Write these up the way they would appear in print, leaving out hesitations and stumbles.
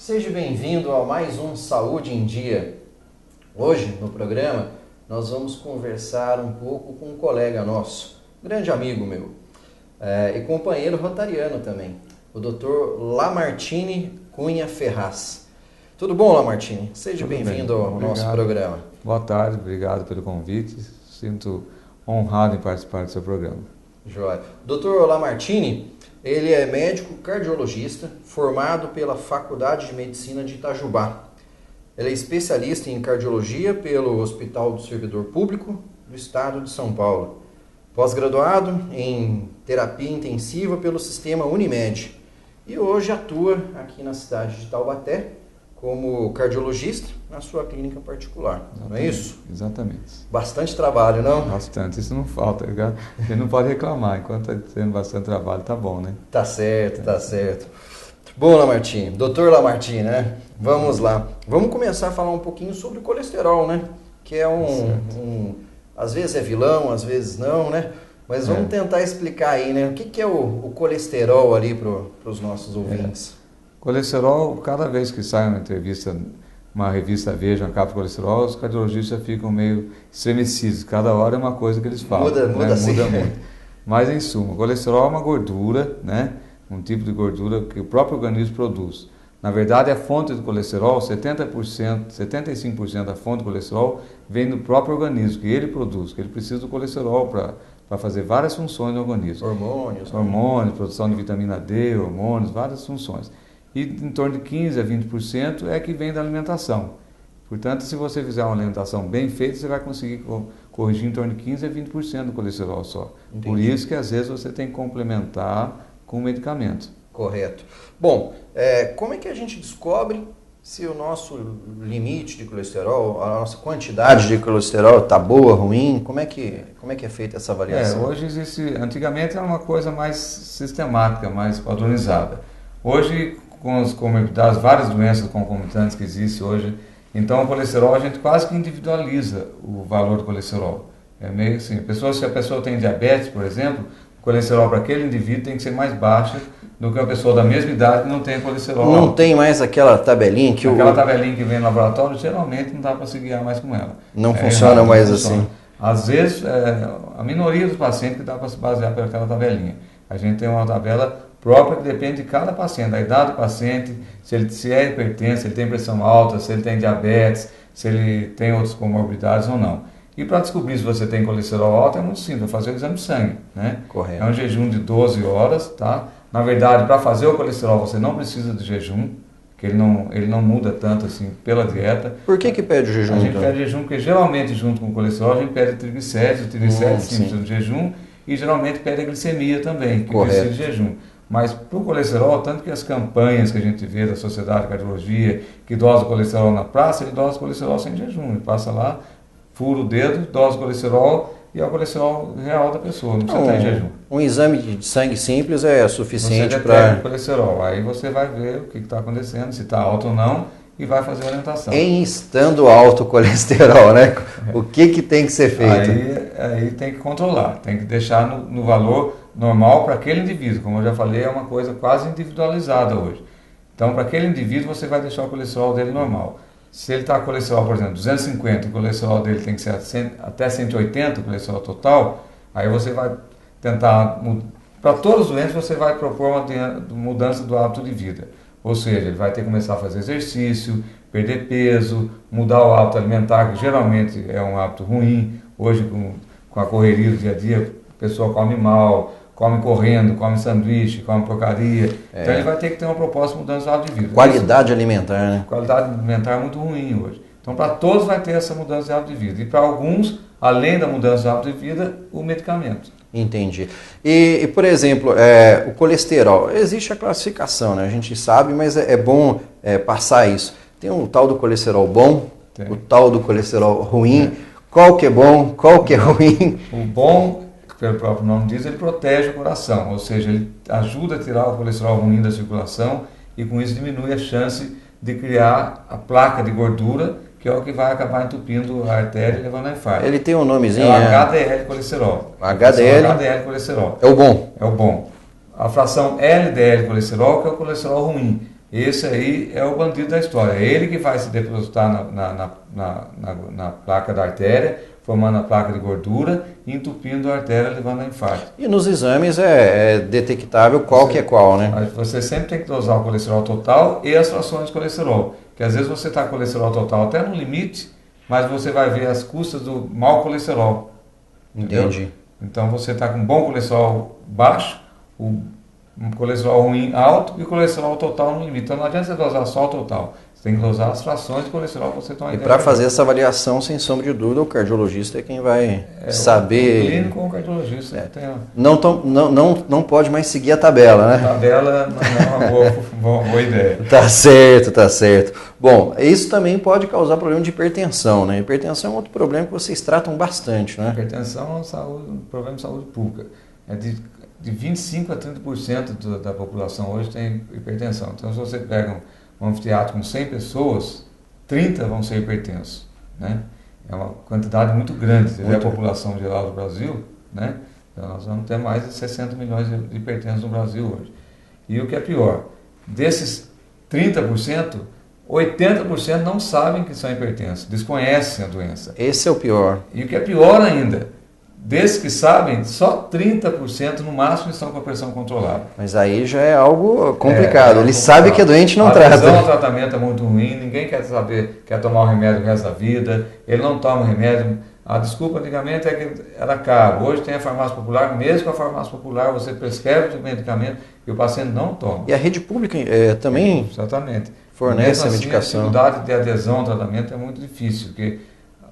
Seja bem-vindo a mais um Saúde em Dia. Hoje, no programa, nós vamos conversar um pouco com um colega nosso, grande amigo meu, e companheiro rotariano também, o Dr. Lamartine Cunha Ferraz. Tudo bom, Lamartine? Seja bem-vindo ao nosso programa. Boa tarde, obrigado pelo convite. Sinto honrado em participar do seu programa. Joia. Dr. Lamartine, ele é médico cardiologista, formado pela Faculdade de Medicina de Itajubá. Ele é especialista em cardiologia pelo Hospital do Servidor Público do Estado de São Paulo. Pós-graduado em terapia intensiva pelo sistema Unimed. E hoje atua aqui na cidade de Taubaté como cardiologista na sua clínica particular. Exatamente. Não é isso? Exatamente. Bastante trabalho, não? Bastante, isso não falta. A gente não pode reclamar, enquanto está tendo bastante trabalho, tá bom, né? Tá certo, tá certo. Bom, Lamartine, Dr. Lamartine, né? Vamos lá. Vamos começar a falar um pouquinho sobre o colesterol, né? Que é às vezes é vilão, às vezes não, né? Mas vamos tentar explicar aí, né? O que é o colesterol ali para os nossos ouvintes? Colesterol, cada vez que sai uma revista Veja, uma capa de colesterol, os cardiologistas ficam meio estremecidos. Cada hora é uma coisa que eles falam. Muda muito. Mas, em suma, o colesterol é uma gordura, né? Um tipo de gordura que o próprio organismo produz. Na verdade, a fonte do colesterol, 75% da fonte do colesterol vem do próprio organismo, que ele produz, que ele precisa do colesterol para fazer várias funções no organismo. Hormônios, produção de vitamina D, hormônios, várias funções. E em torno de 15% a 20% é que vem da alimentação. Portanto, se você fizer uma alimentação bem feita, você vai conseguir corrigir em torno de 15% a 20% do colesterol só. Entendi. Por isso que às vezes você tem que complementar com medicamento. Correto. Bom, como é que a gente descobre se o nosso limite de colesterol, a nossa quantidade de colesterol está boa, ruim? Como é que é feita essa avaliação? Hoje antigamente era uma coisa mais sistemática, mais padronizada. Hoje, com as comorbidades, várias doenças concomitantes que existem hoje, então o colesterol a gente quase que individualiza o valor do colesterol. É meio assim, se a pessoa tem diabetes, por exemplo, o colesterol para aquele indivíduo tem que ser mais baixo do que uma pessoa da mesma idade que não tem colesterol. Não tem mais aquela tabelinha que Aquela tabelinha que vem no laboratório, geralmente não dá para se guiar mais com ela. Não funciona mais assim. Às vezes, a minoria dos pacientes que dá para se basear pelaquela tabelinha. A gente tem uma tabela própria que depende de cada paciente, da idade do paciente, se é hipertenso, se ele tem pressão alta, se ele tem diabetes, se ele tem outras comorbidades ou não. E para descobrir se você tem colesterol alto é muito simples, é fazer o exame de sangue, né? Correto. É um jejum de 12 horas, tá? Na verdade, para fazer o colesterol você não precisa de jejum, que ele não muda tanto assim pela dieta. Por que pede o jejum? A gente pede jejum porque geralmente junto com o colesterol a gente pede triglicéridos, sim precisa de jejum, e geralmente pede a glicemia também, que precisa de jejum. Mas para o colesterol, tanto que as campanhas que a gente vê da Sociedade de Cardiologia, que dosa o colesterol na praça, ele dosa o colesterol sem jejum. Ele passa lá, fura o dedo, dosa o colesterol e é o colesterol real da pessoa, não precisa estar em jejum. Um exame de sangue simples é suficiente para... o colesterol, aí você vai ver o que está acontecendo, se está alto ou não, e vai fazer a orientação. Em estando alto o colesterol, né? O que tem que ser feito? Aí tem que controlar, tem que deixar no valor normal para aquele indivíduo. Como eu já falei, é uma coisa quase individualizada hoje. Então, para aquele indivíduo, você vai deixar o colesterol dele normal. Se ele está com colesterol, por exemplo, 250, o colesterol dele tem que ser até 180, o colesterol total, aí você vai tentar, para todas as doenças, você vai propor uma mudança do hábito de vida. Ou seja, ele vai ter que começar a fazer exercício, perder peso, mudar o hábito alimentar, que geralmente é um hábito ruim. Hoje, com a correria do dia a dia, a pessoa come mal, come correndo, come sanduíche, come porcaria. Então ele vai ter que ter uma proposta de mudança do hábito de vida. Qualidade alimentar, né? Qualidade alimentar é muito ruim hoje. Então para todos vai ter essa mudança de hábito de vida. E para alguns, além da mudança de hábito de vida, o medicamento. Entendi. E por exemplo, o colesterol, existe a classificação, né? A gente sabe, mas é bom passar isso. Tem o tal do colesterol bom, o tal do colesterol ruim. Qual que é bom, qual que é ruim? O bom, pelo próprio nome diz, ele protege o coração, ou seja, ele ajuda a tirar o colesterol ruim da circulação e com isso diminui a chance de criar a placa de gordura, que é o que vai acabar entupindo a artéria e levando a infarto. Ele tem um nomezinho? É o HDL colesterol. HDL colesterol. É o bom. É o bom. A fração LDL colesterol, que é o colesterol ruim. esse aí é o bandido da história. É ele que vai se depositar na placa da artéria, formando a placa de gordura, entupindo a artéria, levando a infarto. E nos exames é detectável qual que é qual, né? Mas você sempre tem que dosar o colesterol total e as frações de colesterol. Que às vezes você está com colesterol total até no limite, mas você vai ver as custas do mau colesterol. Entendeu? Entendi. Então você está com bom colesterol baixo, um colesterol ruim alto e o colesterol total no limite. Então não adianta você dosar só o total. Você tem que dosar as frações de colesterol que você toma. E para fazer essa avaliação, sem sombra de dúvida, o cardiologista é quem vai saber. O clínico ou o cardiologista. Não pode mais seguir a tabela, né? A tabela não é uma boa ideia. Tá certo, tá certo. Bom, isso também pode causar problema de hipertensão, né? Hipertensão é outro problema que vocês tratam bastante, né? Hipertensão é um problema de saúde pública. É de 25% a 30% da população hoje tem hipertensão. Então, se você pega um anfiteatro com 100 pessoas, 30 vão ser hipertensos, né? É uma quantidade muito grande. Se a população geral do Brasil, né? Então, nós vamos ter mais de 60 milhões de hipertensos no Brasil hoje. E o que é pior, desses 30%, 80% não sabem que são hipertensos, desconhecem a doença. Esse é o pior. E o que é pior ainda, desses que sabem, só 30% no máximo estão com a pressão controlada. Mas aí já é algo complicado. Ele sabe que a doente não trata. A adesão ao tratamento é muito ruim, ninguém quer tomar o remédio o resto da vida, ele não toma o remédio. A desculpa antigamente é que era caro. Hoje tem a farmácia popular, mesmo com a farmácia popular você prescreve o medicamento e o paciente não toma. E a rede pública também exatamente. fornece mesmo a medicação. A dificuldade de adesão ao tratamento é muito difícil, porque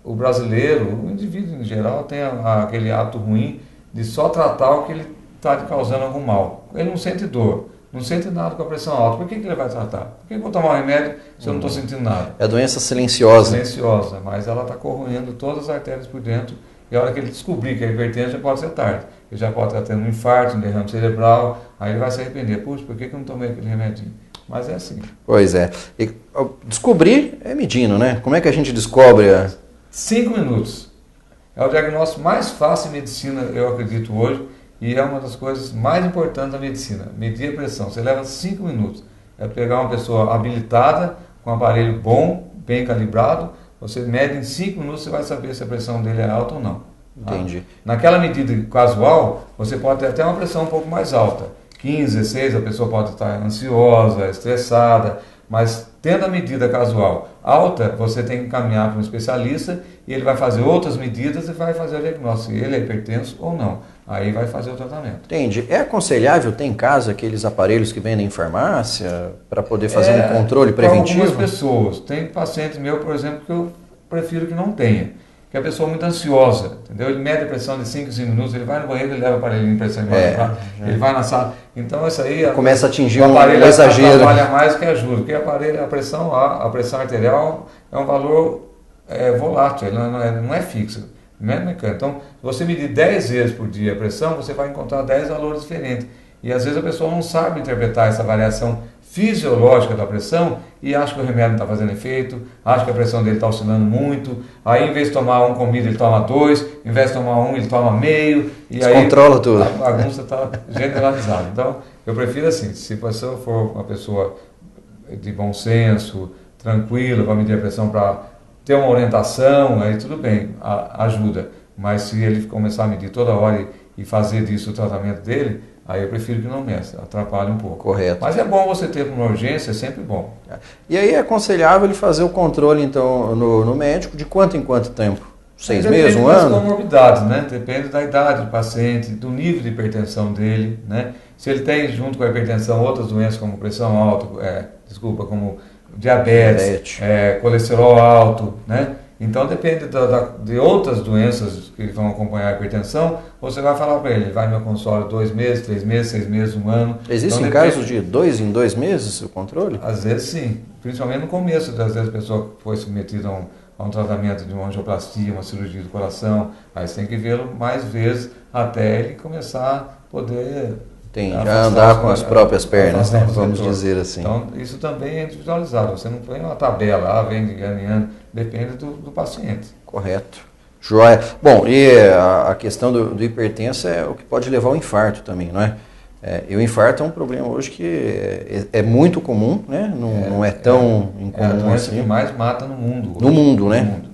o brasileiro, o indivíduo em geral, tem aquele hábito ruim de só tratar o que ele está causando algum mal. Ele não sente dor, não sente nada com a pressão alta. Por que ele vai tratar? Por que eu vou tomar um remédio se eu não estou sentindo nada? É a doença silenciosa. Silenciosa, mas ela está corroendo todas as artérias por dentro. E a hora que ele descobrir que é hipertenso, já pode ser tarde. Ele já pode estar tendo um infarto, um derrame cerebral, aí ele vai se arrepender. Puxa, por que eu não tomei aquele remedinho? Mas é assim. Pois é. E descobrir é medindo, né? Como é que a gente descobre 5 minutos. É o diagnóstico mais fácil em medicina, eu acredito, hoje, e é uma das coisas mais importantes da medicina. Medir a pressão. Você leva 5 minutos. É pegar uma pessoa habilitada, com um aparelho bom, bem calibrado, você mede em 5 minutos, você vai saber se a pressão dele é alta ou não. Entendi. Naquela medida casual, você pode ter até uma pressão um pouco mais alta. 15, 16, a pessoa pode estar ansiosa, estressada, mas tendo a medida casual alta, você tem que caminhar para um especialista e ele vai fazer outras medidas e vai fazer o diagnóstico, se ele é hipertenso ou não. Aí vai fazer o tratamento. Entendi. É aconselhável ter em casa aqueles aparelhos que vendem em farmácia para poder fazer um controle preventivo? Algumas pessoas. Tem paciente meu, por exemplo, que eu prefiro que não tenha. Que é a pessoa muito ansiosa, entendeu? Ele mede a pressão de 5 minutos, ele vai no banheiro, ele leva o aparelho de pressão ele vai na sala. Então isso aí começa a atingir um exagero. Trabalha mais que ajuda, porque a pressão arterial é um valor volátil, ele não é fixo, não é mecânico. Então, se você medir 10 vezes por dia a pressão, você vai encontrar 10 valores diferentes. E às vezes a pessoa não sabe interpretar essa variação fisiológica da pressão e acha que o remédio não está fazendo efeito, acha que a pressão dele está oscilando muito, aí em vez de tomar um comprimido ele toma 2, em vez de tomar um ele toma meio, e aí controla tudo. A bagunça está generalizada. Então, eu prefiro assim, se a pessoa for uma pessoa de bom senso, tranquila, para medir a pressão, para ter uma orientação, aí tudo bem, ajuda. Mas se ele começar a medir toda hora e fazer disso o tratamento dele, aí eu prefiro que não meça, atrapalha um pouco. Correto. Mas é bom você ter uma urgência, é sempre bom. E aí é aconselhável ele fazer o controle, então, no médico, de quanto em quanto tempo? 6 meses, um ano? Depende das comorbidades, né? Depende da idade do paciente, do nível de hipertensão dele, né? Se ele tem, junto com a hipertensão, outras doenças como pressão alta, como diabetes, colesterol alto, né? Então depende de outras doenças que vão acompanhar a hipertensão, você vai falar para ele vai no meu consultório 2 meses, 3 meses, 6 meses, um ano. Existem casos de 2 em 2 meses o controle? Às vezes sim, principalmente no começo, às vezes a pessoa foi submetida a um tratamento de uma angioplastia, uma cirurgia do coração, aí você tem que vê-lo mais vezes até ele começar a poder andar com as próprias pernas, né? Vamos dizer assim. Então, isso também é individualizado. Você não põe uma tabela, vem de ano em ano, depende do paciente. Correto. Joia. Bom, e a questão do hipertenso é o que pode levar ao infarto também, não é? E o infarto é um problema hoje que é muito comum, né? Não é tão incomum é a doença assim. que mais mata no mundo hoje. No mundo, né? No mundo.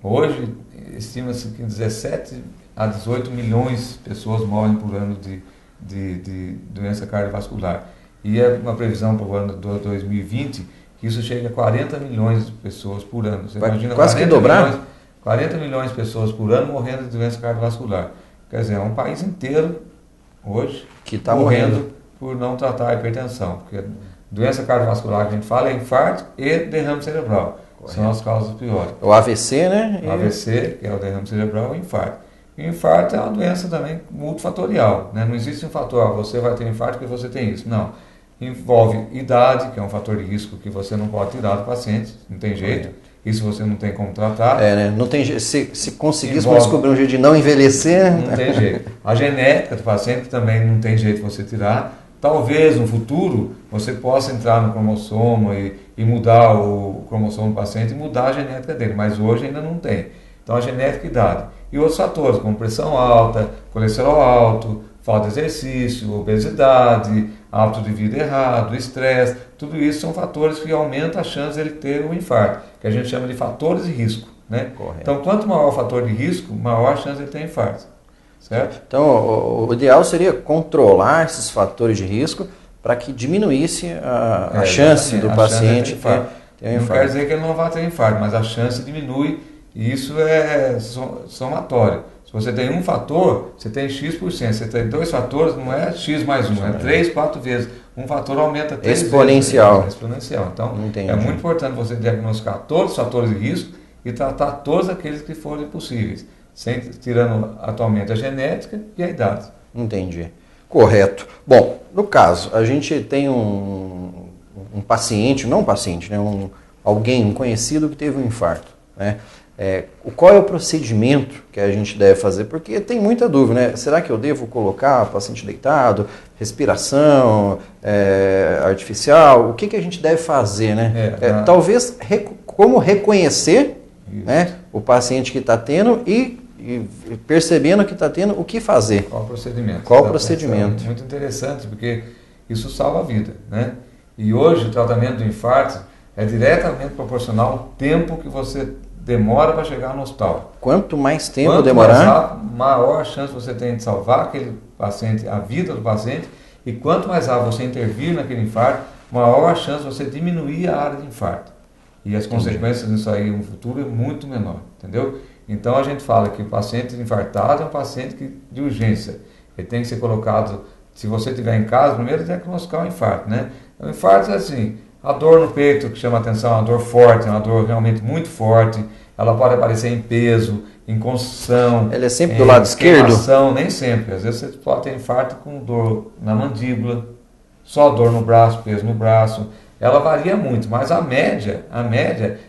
Hoje, estima-se que 17 a 18 milhões de pessoas morrem por ano de doença cardiovascular. E é uma previsão para o ano de 2020 que isso chega a 40 milhões de pessoas por ano. Você imagina quase que dobrar? 40 milhões de pessoas por ano morrendo de doença cardiovascular. Quer dizer, é um país inteiro hoje que está morrendo por não tratar a hipertensão. Porque doença cardiovascular que a gente fala é infarto e derrame cerebral. Correto. São as causas piores. O AVC, né? O AVC, que é o derrame cerebral, e o infarto. E o infarto é uma doença também multifatorial, né? Não existe um fator, você vai ter infarto porque você tem isso. Não. Envolve idade, que é um fator de risco que você não pode tirar do paciente, não tem jeito. Isso você não tem como tratar. Né? Não tem jeito. Se conseguíssemos descobrir um jeito de não envelhecer... Não tem jeito. A genética do paciente também não tem jeito de você tirar. Talvez no futuro você possa entrar no cromossomo e mudar o cromossomo do paciente e mudar a genética dele, mas hoje ainda não tem. Então a genética e idade. E outros fatores, como pressão alta, colesterol alto, falta de exercício, obesidade, hábito de vida errado, estresse, tudo isso são fatores que aumentam a chance de ele ter um infarto, que a gente chama de fatores de risco. Né? Então quanto maior o fator de risco, maior a chance de ele ter infarto. Certo? Então o ideal seria controlar esses fatores de risco para que diminuísse a chance do paciente ter um infarto. Não quer dizer que ele não vai ter infarto, mas a chance diminui e isso é somatório. Se você tem um fator, você tem X%. Você tem dois fatores, não é X mais 1, é 3, 4 vezes. Um fator aumenta 3 exponencial. vezes. Exponencial. Então, é muito importante você diagnosticar todos os fatores de risco e tratar todos aqueles que forem possíveis, tirando atualmente a genética e a idade. Entendi. Correto. Bom, no caso, a gente tem um paciente, não um paciente, né, alguém, um conhecido que teve um infarto, né? Qual é o procedimento que a gente deve fazer? Porque tem muita dúvida, né? Será que eu devo colocar o paciente deitado, respiração artificial? O que a gente deve fazer, né? Talvez como reconhecer, né, o paciente que está tendo e percebendo que está tendo, o que fazer? Qual o procedimento? Qual o procedimento? Muito interessante, porque isso salva a vida, né? E hoje o tratamento do infarto é diretamente proporcional ao tempo que você demora para chegar no hospital. Quanto mais tempo demorar, maior a chance você tem de salvar aquele paciente, a vida do paciente, e quanto mais rápido você intervir naquele infarto, maior a chance de você diminuir a área de infarto. E as consequências disso aí no futuro é muito menor, entendeu? Então a gente fala que o paciente infartado é um paciente de urgência. Ele tem que ser colocado, se você estiver em casa, primeiro diagnosticar o infarto, né? O infarto é assim, a dor no peito que chama atenção, é uma dor forte, é uma dor realmente muito forte. Ela pode aparecer em peso, em concussão. Ela é sempre do lado esquerdo? Nem sempre. Às vezes você pode ter infarto com dor na mandíbula, só dor no braço, peso no braço. Ela varia muito, mas a média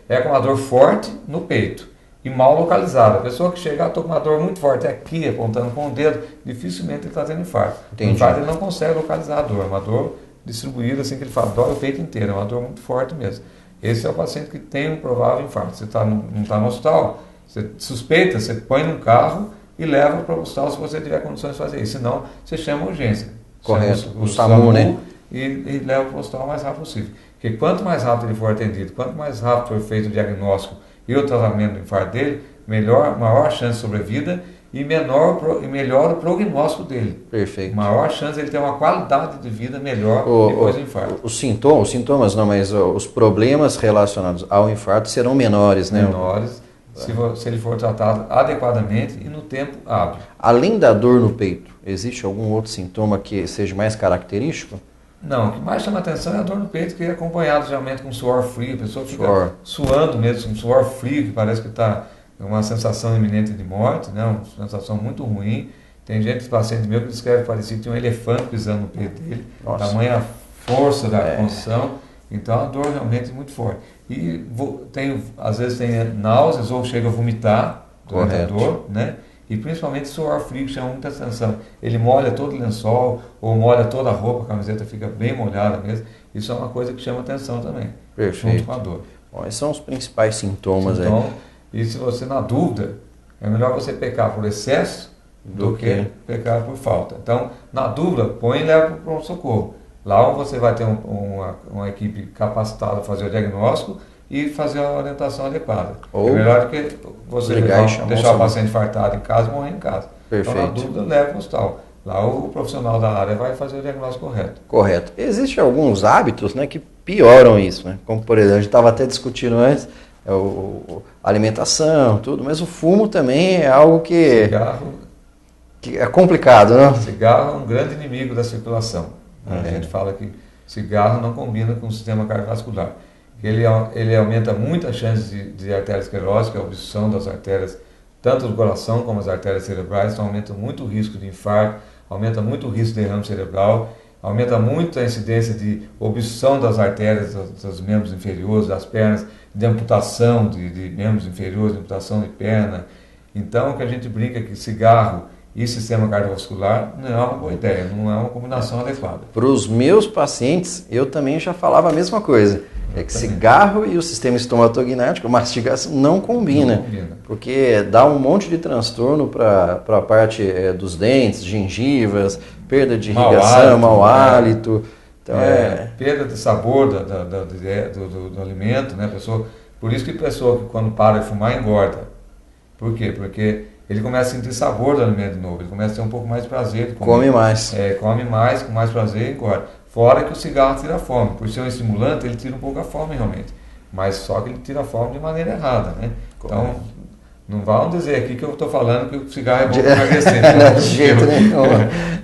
é com uma dor forte no peito e mal localizada. A pessoa que chega, estou com uma dor muito forte aqui, apontando com o dedo, dificilmente ele está tendo infarto. Entendi. O infarto ele não consegue localizar a dor, é uma dor distribuída assim que ele fala, dói o peito inteiro, é uma dor muito forte mesmo. Esse é o paciente que tem um provável infarto. Você não está no hospital, você suspeita, você põe num carro e leva para o hospital se você tiver condições de fazer isso. Senão, você chama a urgência. Correto, o SAMU, né? E leva para o hospital o mais rápido possível. Porque quanto mais rápido ele for atendido, quanto mais rápido for feito o diagnóstico e o tratamento do infarto dele, maior a chance de sobrevida e melhor o prognóstico dele. Perfeito. Maior chance de ele ter uma qualidade de vida melhor depois do infarto. Os sintomas não, mas os problemas relacionados ao infarto serão menores, né? Menores, se ele for tratado adequadamente e no tempo hábil. Além da dor no peito, existe algum outro sintoma que seja mais característico? Não, o que mais chama atenção é a dor no peito, que é acompanhado geralmente com suor frio, a pessoa fica suando mesmo, com suor frio, que parece que está uma sensação iminente de morte, né? Uma sensação muito ruim. Tem paciente meu que descreve parecido que tinha um elefante pisando no peito dele, tamanha força da condição, então é uma dor realmente muito forte. E às vezes tem náuseas ou chega a vomitar durante a dor, né? E principalmente suor frio, que chama muita atenção. Ele molha todo o lençol ou molha toda a roupa, a camiseta fica bem molhada mesmo. Isso é uma coisa que chama atenção também. Perfeito. Junto com a dor. Bom, esses são os principais sintomas. E se você, na dúvida, é melhor você pecar por excesso do que pecar por falta. Então, na dúvida, põe e leva para o pronto-socorro. Lá você vai ter uma equipe capacitada para fazer o diagnóstico e fazer a orientação adequada. Ou é melhor do que você deixar o paciente infartado em casa e morrer em casa. Perfeito. Então, na dúvida, leva para o hospital. Lá o profissional da área vai fazer o diagnóstico correto. Correto. Existem alguns hábitos, né, que pioram isso, né? Como, por exemplo, a gente estava até discutindo antes, a alimentação, tudo, mas o fumo também é algo que é complicado, não? Cigarro é um grande inimigo da circulação. A gente fala que cigarro não combina com o sistema cardiovascular. Ele aumenta muito as chances de arteriosclerose, que é a obstrução das artérias, tanto do coração como as artérias cerebrais, então aumenta muito o risco de infarto, aumenta muito o risco de derrame cerebral, aumenta muito a incidência de obstrução das artérias dos membros inferiores, das pernas, de amputação de membros inferiores, de amputação de perna. Então, o que a gente brinca é que cigarro e sistema cardiovascular não é uma boa ideia, não é uma combinação adequada. Para os meus pacientes, eu também já falava a mesma coisa. É que cigarro e o sistema estomatognático, mastigação, não combina. Porque dá um monte de transtorno para a parte dos dentes, gengivas, perda de irrigação, mau hálito. Então, perda de sabor do alimento, né? Por isso que a pessoa que quando para de fumar engorda. Por quê? Porque ele começa a sentir sabor do alimento de novo, ele começa a ter um pouco mais de prazer de comer. Come mais. Come mais, com mais prazer e engorda. Fora que o cigarro tira a fome. Por ser um estimulante, ele tira um pouco a fome realmente. Mas só que ele tira a fome de maneira errada, né? Então, não vão dizer aqui que eu estou falando que o cigarro é bom para emagrecer. De jeito nenhum.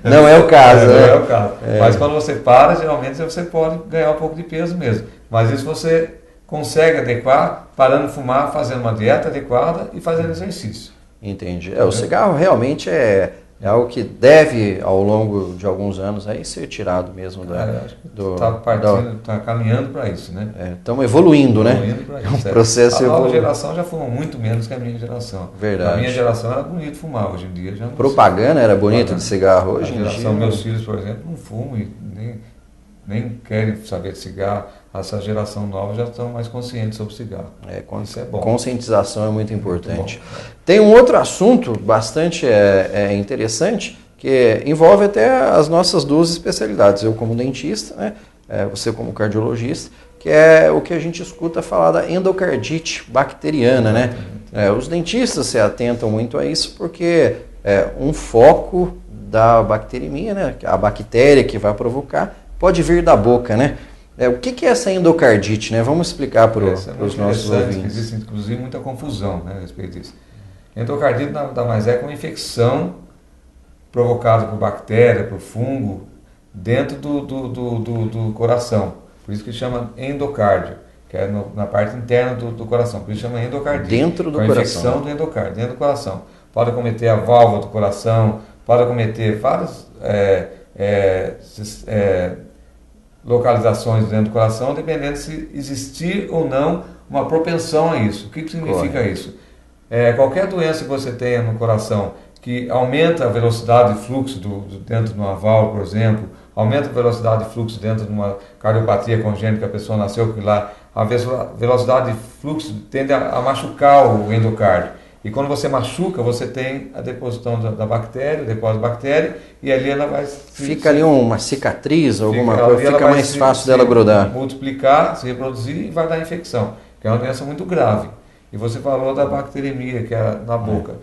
Não é o caso. Não é o caso. Mas quando você para, geralmente você pode ganhar um pouco de peso mesmo. Mas isso você consegue adequar parando de fumar, fazendo uma dieta adequada e fazendo exercício. Entendi. O cigarro realmente é algo que deve, ao longo de alguns anos, aí ser tirado mesmo está caminhando para isso, né? Estamos evoluindo, né? É um processo A nova geração já fuma muito menos que a minha geração. Verdade. A minha geração era bonito fumar, hoje em dia já não. Propaganda era bonita de cigarro, hoje em dia. Meus filhos, por exemplo, não fumam e nem querem saber de cigarro. Essa geração nova já estão mais conscientes sobre cigarro. Isso é bom. Conscientização é muito importante. Tem um outro assunto bastante interessante que envolve até as nossas duas especialidades. Eu como dentista, né? Você como cardiologista, que é o que a gente escuta falar da endocardite bacteriana, né? Os dentistas se atentam muito a isso porque um foco da bacteremia, né? A bactéria que vai provocar pode vir da boca, né? O que é essa endocardite, né? Vamos explicar para os nossos ouvintes. Existe, inclusive, muita confusão, né, a respeito disso. Endocardite nada mais é que uma infecção provocada por bactéria, por fungo, dentro do coração. Por isso que chama endocárdio, que é na parte interna do coração. Por isso chama endocardite. Dentro do coração. Infecção do endocárdio, dentro do coração. Pode acometer a válvula do coração, pode acometer várias localizações dentro do coração, dependendo se existir ou não uma propensão a isso. O que significa isso? Qualquer doença que você tenha no coração que aumenta a velocidade de fluxo dentro de uma válvula, por exemplo, aumenta a velocidade de fluxo dentro de uma cardiopatia congênita que a pessoa nasceu com lá, a velocidade de fluxo tende a machucar o endocárdio. E quando você machuca, você tem a deposição da bactéria, o depósito da bactéria, e ali ela vai... Fica ali uma cicatriz, alguma coisa, fica mais fácil dela grudar. Multiplicar, se reproduzir e vai dar infecção, que é uma doença muito grave. E você falou da bacteremia, que é na boca.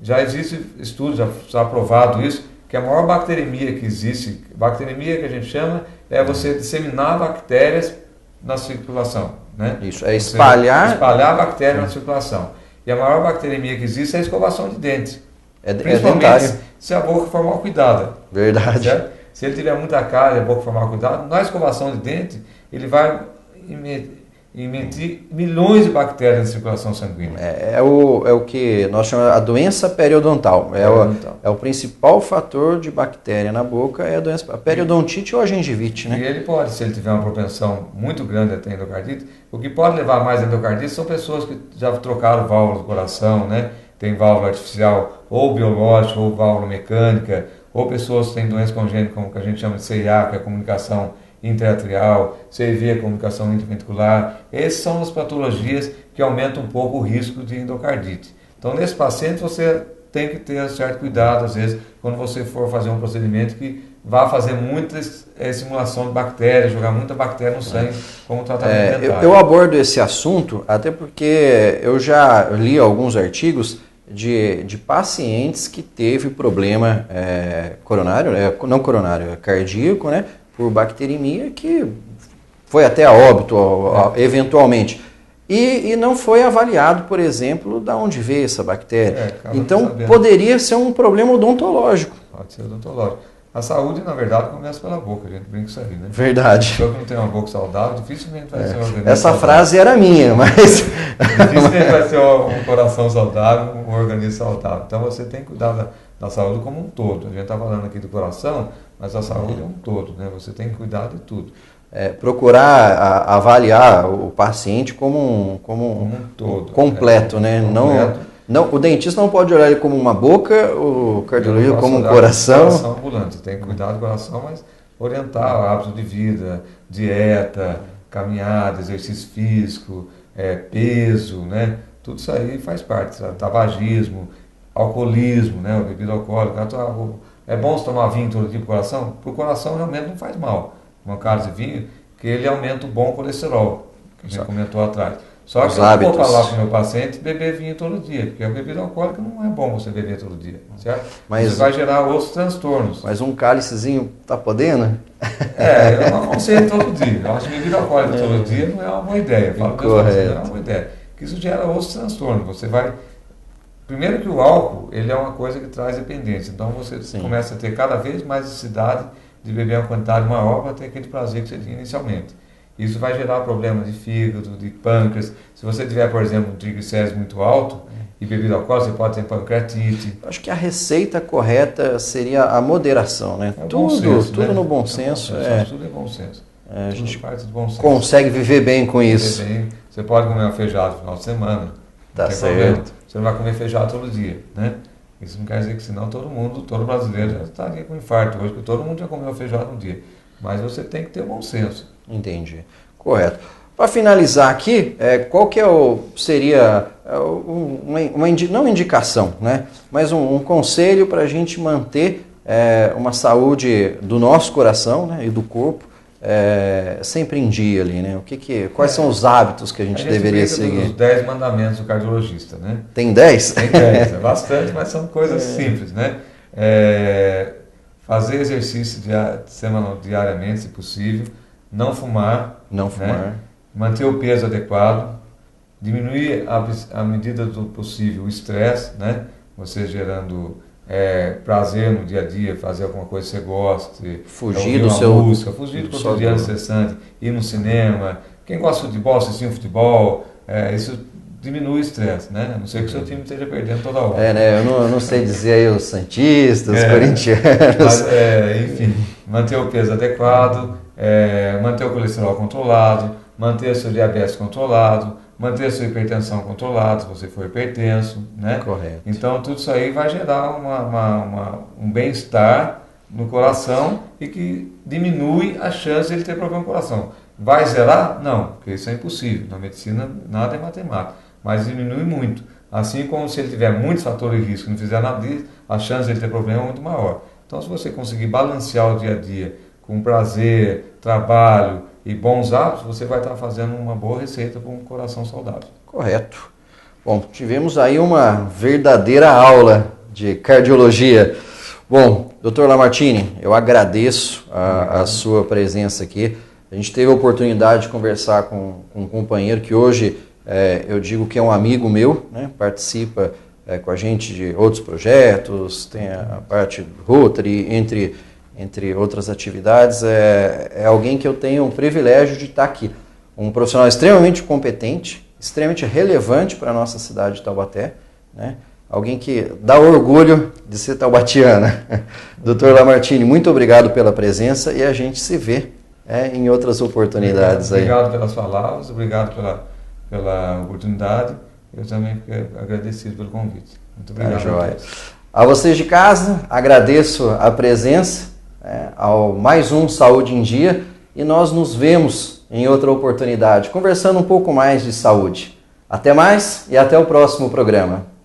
Já existe estudo, já está aprovado isso, que a maior bacteremia que existe, bacteremia que a gente chama, é você disseminar bactérias na circulação. Né? Isso, espalhar a bactéria na circulação. E a maior bacteremia que existe é a escovação de dentes. Principalmente dentário. Se a boca for mal cuidada. Verdade. Certo? Se ele tiver muita cárie e a boca for mal cuidada, na escovação de dente, ele vai emitir milhões de bactérias na circulação sanguínea. É o que nós chamamos a doença periodontal. É o principal fator de bactéria na boca, é a periodontite ou a gengivite, né? E ele pode, se ele tiver uma propensão muito grande a ter endocardite, o que pode levar mais a endocardite são pessoas que já trocaram válvula do coração, né? Tem válvula artificial ou biológica ou válvula mecânica, ou pessoas que têm doença congênita, como que a gente chama de CIA, que é a comunicação intra-atrial, CIV, a comunicação intraventricular. Essas são as patologias que aumentam um pouco o risco de endocardite. Então, nesse paciente, você tem que ter certo cuidado, às vezes, quando você for fazer um procedimento que vá fazer muita simulação de bactérias, jogar muita bactéria no sangue como tratamento dentário. Eu abordo esse assunto até porque eu já li alguns artigos de pacientes que teve problema coronário, não coronário, cardíaco, né, por bacteremia, que foi até a óbito eventualmente. E não foi avaliado, por exemplo, de onde veio essa bactéria. Então, poderia ser um problema odontológico. Pode ser odontológico. A saúde, na verdade, começa pela boca, a gente brinca isso aí, né? Verdade. Se a pessoa que não tem uma boca saudável, dificilmente vai ser um organismo Essa saudável. frase era minha, mas... Dificilmente vai ser um coração saudável, um organismo saudável. Então, você tem que cuidar da saúde como um todo. A gente está falando aqui do coração, mas a saúde é um todo, né? Você tem que cuidar de tudo. Procurar avaliar o paciente como um todo, completo, né? Completo. Não, o dentista não pode olhar ele como uma boca, o cardiologista como um coração. Coração ambulante, tem que cuidar do coração, mas orientar hábitos de vida, dieta, caminhada, exercício físico, peso, né? Tudo isso aí faz parte. Tabagismo, alcoolismo, né? Bebida alcoólica. É bom você tomar vinho todo dia para o coração? Para o coração realmente não faz mal. Uma cálice de vinho, que ele aumenta o bom colesterol, que a gente comentou atrás. Só que eu não vou falar para o meu paciente beber vinho todo dia, porque a bebida alcoólica não é bom você beber todo dia, certo? Mas você vai gerar outros transtornos. Mas um cálicezinho tá podendo? Eu não aconselho todo dia. Eu acho que bebida alcoólica todo dia não é uma boa ideia. Não é uma boa ideia. Porque isso gera outros transtornos. Você vai... Primeiro que o álcool, ele é uma coisa que traz dependência. Então você começa a ter cada vez mais necessidade de beber uma quantidade maior para ter aquele prazer que você tinha inicialmente. Isso vai gerar problemas de fígado, de pâncreas. Se você tiver, por exemplo, um triglicérides muito alto e bebida alcoólica, você pode ter pancreatite. Acho que a receita correta seria a moderação, né? Tudo no bom senso. Tudo é bom senso. A gente parte do bom senso. Consegue viver bem com isso. Você pode comer uma feijoada no final de semana. Tá certo. Você não vai comer feijoada todo dia, né? Isso não quer dizer que senão todo brasileiro já estaria com infarto hoje, porque todo mundo já comeu feijoada no dia. Mas você tem que ter bom senso. Entendi. Correto. Para finalizar aqui, qual que seria não indicação, né? Mas um conselho para a gente manter uma saúde do nosso coração, né, e do corpo sempre em dia ali, né? Quais são os hábitos que a gente deveria seguir? Os 10 mandamentos do cardiologista, né? Tem 10? Tem 10, é bastante, mas são coisas simples, né? Fazer exercício diariamente, se possível, não fumar, né? Manter o peso adequado, diminuir à medida do possível o estresse, né? Você gerando prazer no dia a dia, fazer alguma coisa que você goste, fugir do música, fugir do cotidiano estressante, ir no cinema. Quem gosta de futebol, assistir um futebol, isso diminui o estresse, né? A não ser que o seu time esteja perdendo toda hora. Né? Eu não sei dizer aí os santistas, os corintianos. Mas, enfim, manter o peso adequado, manter o colesterol controlado, manter seu diabetes controlado, manter a sua hipertensão controlada, se você for hipertenso, né? Correto. Então, tudo isso aí vai gerar um bem-estar no coração e que diminui a chance de ele ter problema no coração. Vai zerar? Não, porque isso é impossível. Na medicina, nada é matemática, mas diminui muito. Assim como se ele tiver muitos fatores de risco e não fizer nada disso, a chance de ele ter problema é muito maior. Então, se você conseguir balancear o dia a dia com prazer, trabalho e bons hábitos, você vai estar fazendo uma boa receita para um coração saudável. Correto. Bom, tivemos aí uma verdadeira aula de cardiologia. Bom, Dr. Lamartine, eu agradeço a sua presença aqui. A gente teve a oportunidade de conversar com um companheiro que hoje eu digo que é um amigo meu, né? Participa com a gente de outros projetos, tem a parte do Rotary, entre outras atividades. É alguém que eu tenho o privilégio de estar aqui. Um profissional extremamente competente, extremamente relevante para a nossa cidade de Taubaté, né? Alguém que dá orgulho de ser taubatiana. Dr. Lamartine, muito obrigado pela presença e a gente se vê em outras oportunidades. Obrigado pelas palavras, obrigado pela oportunidade. Eu também fico agradecido pelo convite. Muito obrigado. A vocês de casa, agradeço a presença ao mais um Saúde em Dia e nós nos vemos em outra oportunidade, conversando um pouco mais de saúde. Até mais e até o próximo programa.